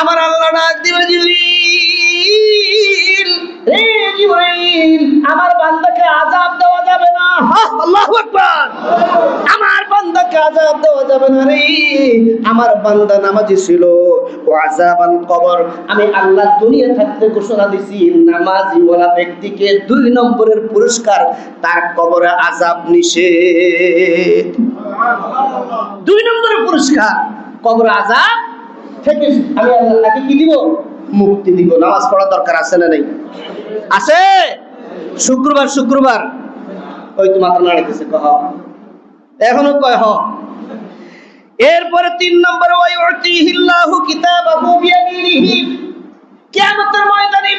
আমার আল্লাহ ডাক দিবে, জিবরিল, হে জিবরিল, আমার বান্দাকে আযাব দেওয়া যাবে না। আল্লাহু আকবার। আমার বান্দাকে আযাব দেওয়া যাবে না রে। আমার বান্দা নামাজি ছিল, ও আযাবাল কবর। আমি আল্লাহ দুনিয়া থাকতে ঘোষণা দিছি, নামাজি ওয়ালা ব্যক্তিকে 2 নম্বরের পুরস্কার, তার কবরে আযাব নিষেধ। 2 নম্বরের পুরস্কার কবরে আযাব থেকে আমি আল্লাহ তাকে কি দিব? মুক্তি দিব। নামাজ পড়ার দরকার আছে না নাই? আছে। শুক্রবার ওই তো মাথা নাড়াইতেছে, কহ এখনো কয় হ। এরপরে 3 নম্বরে ওয়ায়ুতিহিল্লাহু কিতাবাহু বিয়ামিনিহি। কিয়ামতের ময়দানে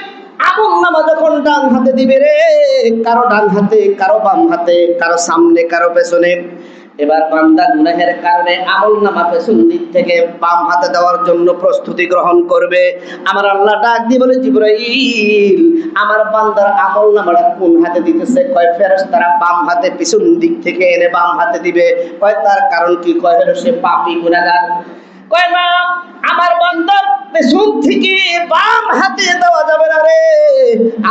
আমলনামা যখন ডান হাতে দিবে রে, কারো ডান হাতে, কারো বাম হাতে, কারো সামনে, কারো পেছনে। এবার বান্দা গুনাহের কারণে আমলনামা পেছন দিক থেকে বাম হাতে দেওয়ার জন্য প্রস্তুতি গ্রহণ করবে। আমার আল্লাহ ডাক দিয়ে বলে, জিবরাইল, আমার বান্দার আমলনামাটা কোন হাতে দিতেছে? কয় ফেরেশতারা বাম হাতে পিছন দিক থেকে এনে বাম হাতে দিবে। কয় তার কারণ কি? কয় হলো সে পাপী গুনাহগার। কয় না, আমার বান্দার পেছন থেকে বাম হাতে দেওয়া যাবে না রে,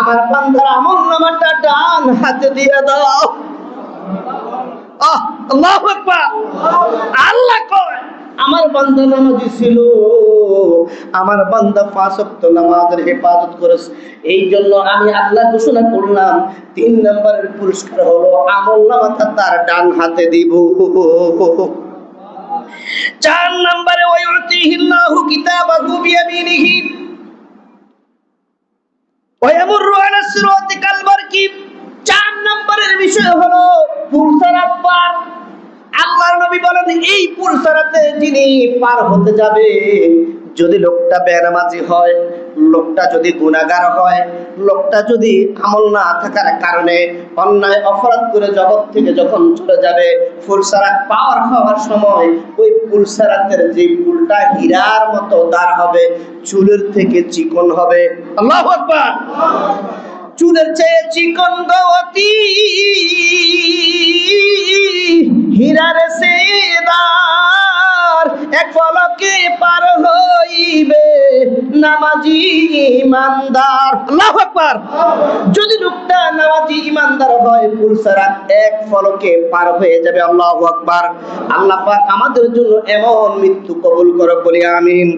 আমার বান্দার আমলনামাটা ডান হাতে দিয়ে দাও। আল্লাহু আকবার। আল্লাহ কয়, আমার বান্দা নামাজি ছিল, আমার বান্দা 5 ওয়াক্ত নামাজের হেফাজত করেছে, এই জন্য আমি আল্লাহ ঘোষণা করলাম 3 নম্বরের পুরস্কার হলো আমলনামাটা তার ডান হাতে দিব। 4 নম্বরে ওয়ায়ুতিহিল্লাহু কিতাবাহু বিয়ামিনিহি ওয়া ইয়ামুররু আলা সিরাতি কাল বারকি। 4 নম্বরের বিষয় হলো পুরসারাত পার। আল্লাহর নবী বলেন, এই পুরসারাতে যিনি পার হতে যাবে, যদি লোকটা বেনামাজি হয়, লোকটা যদি গুনাহগার হয়, লোকটা যদি আমল না থাকার কারণে অন্যায় অপরাধ করে জগৎ থেকে যখন চলে যাবে, পুরসারাত পার হওয়ার সময় ওই পুরসারাতের যে পুলটা হীরার মতো দাঁড় হবে, চুলের থেকে চিকন হবে। আল্লাহু আকবার। চুলের চেয়ে চিকন গতি, হীরার সেদার, এক পলকে পার হইবে নামাজি ইমানদার। আল্লাহু আকবার। যদি লোকটা নামাজি ইমানদার হয়, পুরসারাত এক পলকে পার হয়ে যাবে। আল্লাহু আকবার। আল্লাহ পাক আমাদের জন্য এমন মৃত্যু কবুল করুক, বলি আমিন।